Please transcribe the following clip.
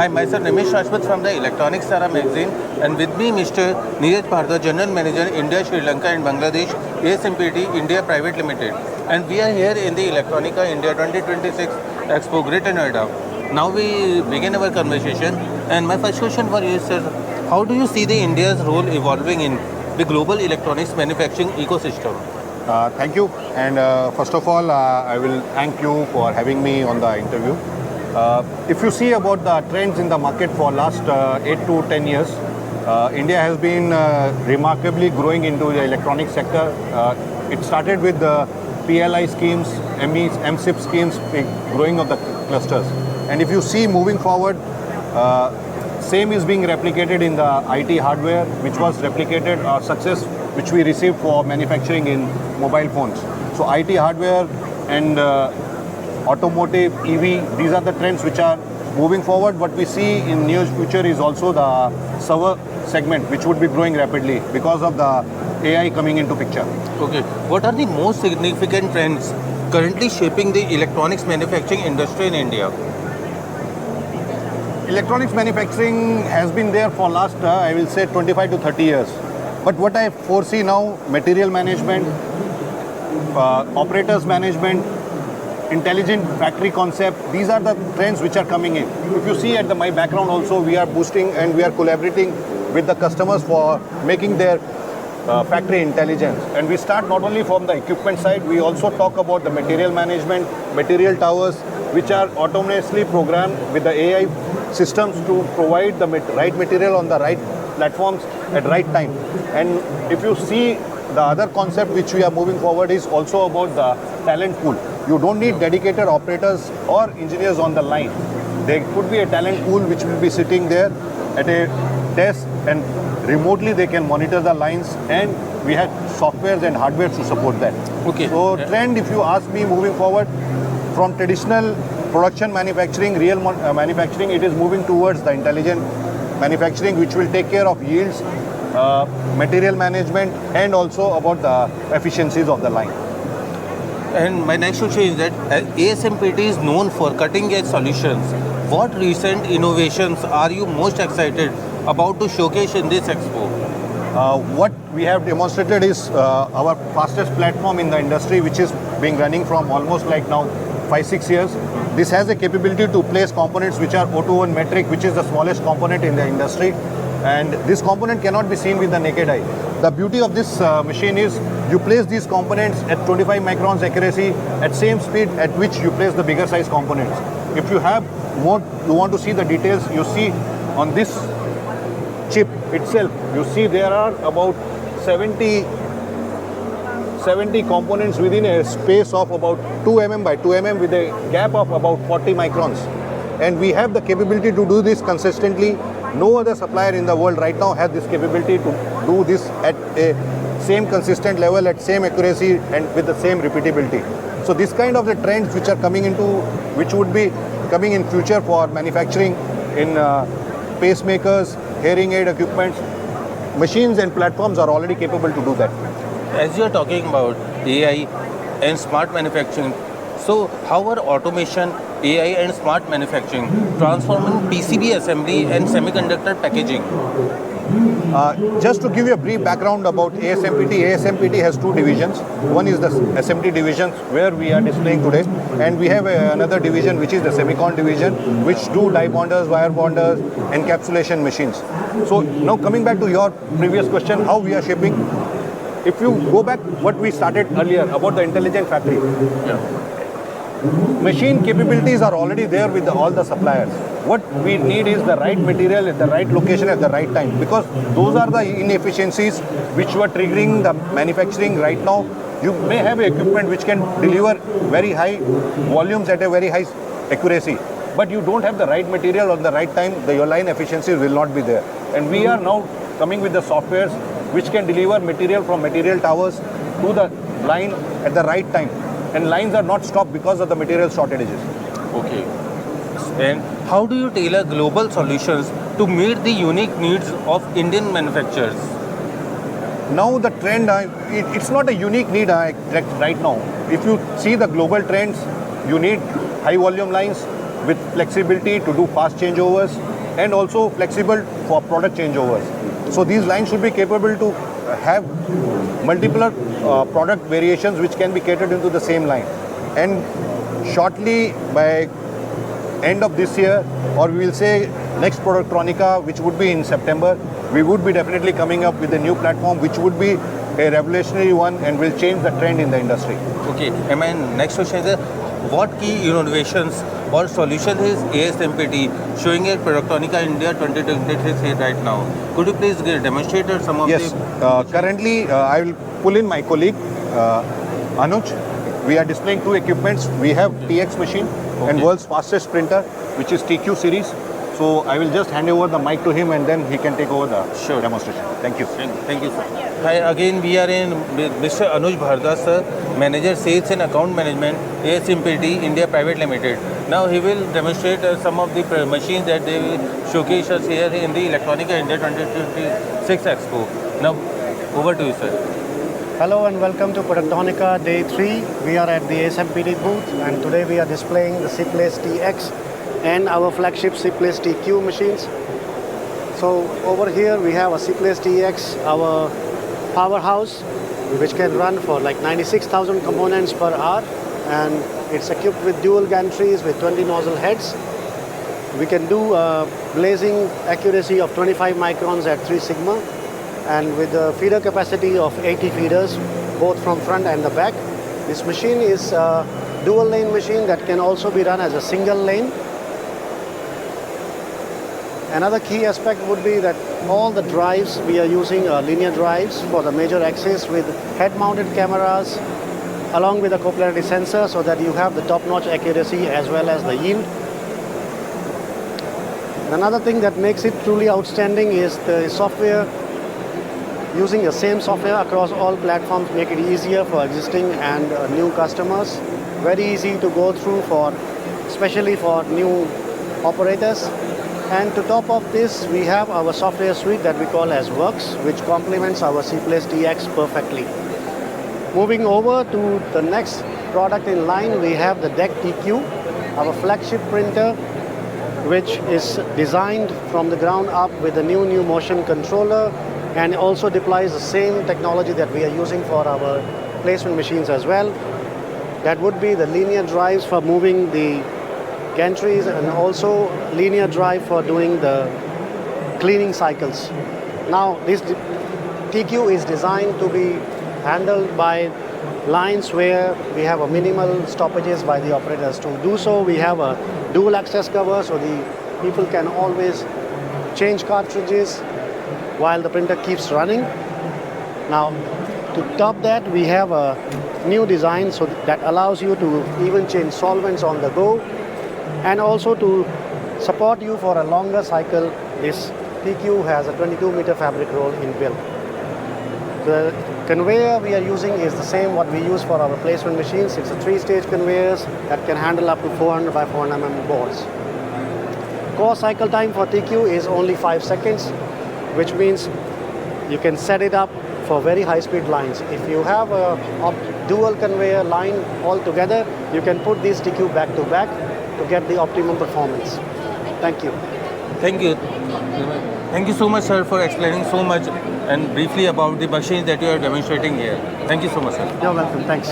Hi, myself Ramesh Rajput from the Electronics Tara magazine, and with me Mr. Neeraj Bhardwaj, General Manager, India, Sri Lanka and Bangladesh, ASMPT India Private Limited. And we are here in the Electronica India 2026 Expo Greater Noida. Now we begin our conversation, and my first question for you is, sir, how do you see the India's role evolving in the global electronics manufacturing ecosystem? Thank you. And first of all, I will thank you for having me on the interview. If you see about the trends in the market for last 8 to 10 years, India has been remarkably growing into the electronic sector. It started with the PLI schemes, MSIP schemes, growing of the clusters. And if you see moving forward, same is being replicated in the IT hardware, which was replicated success which we received for manufacturing in mobile phones. So IT hardware and automotive, EV, these are the trends which are moving forward. What we see in near future is also the server segment, which would be growing rapidly because of the AI coming into picture. Okay, what are the most significant trends currently shaping the electronics manufacturing industry in India? Electronics manufacturing has been there for last, I will say, 25 to 30 years. But what I foresee now, material management, operators management, intelligent factory concept, these are the trends which are coming in. If you see at my background also, we are boosting and we are collaborating with the customers for making their factory intelligence. And we start not only from the equipment side, we also talk about the material management, material towers, which are autonomously programmed with the AI systems to provide the right material on the right platforms at right time. And if you see, the other concept which we are moving forward is also about the talent pool. You don't need dedicated operators or engineers on the line. There could be a talent pool which will be sitting there at a desk, and remotely they can monitor the lines, and we have softwares and hardware to support that. Okay. So trend, if you ask me, moving forward from traditional production manufacturing, real manufacturing, it is moving towards the intelligent manufacturing, which will take care of yields, material management, and also about the efficiencies of the line. And my next question is that ASMPT is known for cutting-edge solutions. What recent innovations are you most excited about to showcase in this expo? What we have demonstrated is our fastest platform in the industry, which is being running from almost like now 5-6 years. This has a capability to place components which are O2 metric, which is the smallest component in the industry. And this component cannot be seen with the naked eye. The beauty of this machine is you place these components at 25 microns accuracy at same speed at which you place the bigger size components. If you have more, you want to see the details, you see on this chip itself, you see there are about 70 components within a space of about 2 mm by 2 mm with a gap of about 40 microns. And we have the capability to do this consistently. No other supplier in the world right now has this capability to do this at a same consistent level, at same accuracy, and with the same repeatability. So this kind of the trends which are coming into, which would be coming in future for manufacturing in pacemakers, hearing aid equipments, machines and platforms are already capable to do that. As you are talking about AI and smart manufacturing, so how are automation, AI and smart manufacturing transforming PCB assembly and semiconductor packaging? Just to give you a brief background about ASMPT, ASMPT has two divisions. One is the SMT division, where we are displaying today, and we have another division which is the semicon division, which do die bonders, wire bonders, encapsulation machines. So now coming back to your previous question, how we are shaping. If you go back what we started earlier about the intelligent factory, machine capabilities are already there with all the suppliers. What we need is the right material at the right location at the right time, because those are the inefficiencies which were triggering the manufacturing right now. You may have equipment which can deliver very high volumes at a very high accuracy, but you don't have the right material on the right time, your line efficiencies will not be there. And we are now coming with the softwares which can deliver material from material towers to the line at the right time. And lines are not stopped because of the material shortages. Okay. And how do you tailor global solutions to meet the unique needs of Indian manufacturers? Now the trend, it's not a unique need right now. If you see the global trends, you need high volume lines, with flexibility to do fast changeovers and also flexible for product changeovers. So these lines should be capable to have multiple product variations which can be catered into the same line. And shortly, by end of this year, or we will say next Productronica, which would be in September, we would be definitely coming up with a new platform which would be a revolutionary one and will change the trend in the industry. Okay, and my next question is, what key innovations or solutions is ASMPT showing at Productronica India 2023 right now? Could you please demonstrate some of Yes, currently I will pull in my colleague Anuj. We are displaying two equipments. We have TX machine and world's fastest printer, which is TQ series. So I will just hand over the mic to him and then he can take over the demonstration. Thank you. Thank you, sir. Hi, again we are in with Mr. Anuj Bhardwaj, sir, Manager Sales and Account Management, ASMPT India Private Limited. Now he will demonstrate some of the machines that they will showcase us here in the Electronica India 2026 Expo. Now, over to you, sir. Hello and welcome to Productronica Day 3. We are at the ASMPT booth and today we are displaying the Ciples TX and our flagship Ciples TQ machines. So over here we have a Ciples TX, our powerhouse, which can run for like 96,000 components per hour, and it's equipped with dual gantries with 20 nozzle heads. We can do blazing accuracy of 25 microns at 3 sigma, and with a feeder capacity of 80 feeders, both from front and the back. This machine is a dual lane machine that can also be run as a single lane. Another key aspect would be that all the drives we are using are linear drives for the major axis with head-mounted cameras along with a copolarity sensor, so that you have the top-notch accuracy as well as the yield. Another thing that makes it truly outstanding is the software. Using the same software across all platforms make it easier for existing and new customers. Very easy to go through especially for new operators. And to top of this, we have our software suite that we call as Works, which complements our Ciples TX perfectly. Moving over to the next product in line, we have the DEC TQ, our flagship printer, which is designed from the ground up with a new motion controller, and also deploys the same technology that we are using for our placement machines as well. That would be the linear drives for moving the gantries and also linear drive for doing the cleaning cycles. Now this TQ is designed to be handled by lines where we have a minimal stoppages by the operators. To do so, we have a dual access cover, so the people can always change cartridges while the printer keeps running. Now to top that, we have a new design so that allows you to even change solvents on the go, and also to support you for a longer cycle. This TQ has a 22-meter fabric roll inbuilt. The conveyor we are using is the same what we use for our placement machines. It's a 3-stage conveyors that can handle up to 400 by 400 mm boards. Core cycle time for TQ is only 5 seconds, which means you can set it up for very high-speed lines. If you have a dual conveyor line all together, you can put these TQ back to back to get the optimum performance. Thank you. Thank you. Thank you so much, sir, for explaining so much and briefly about the machines that you are demonstrating here. Thank you so much, sir. You're welcome. Thanks.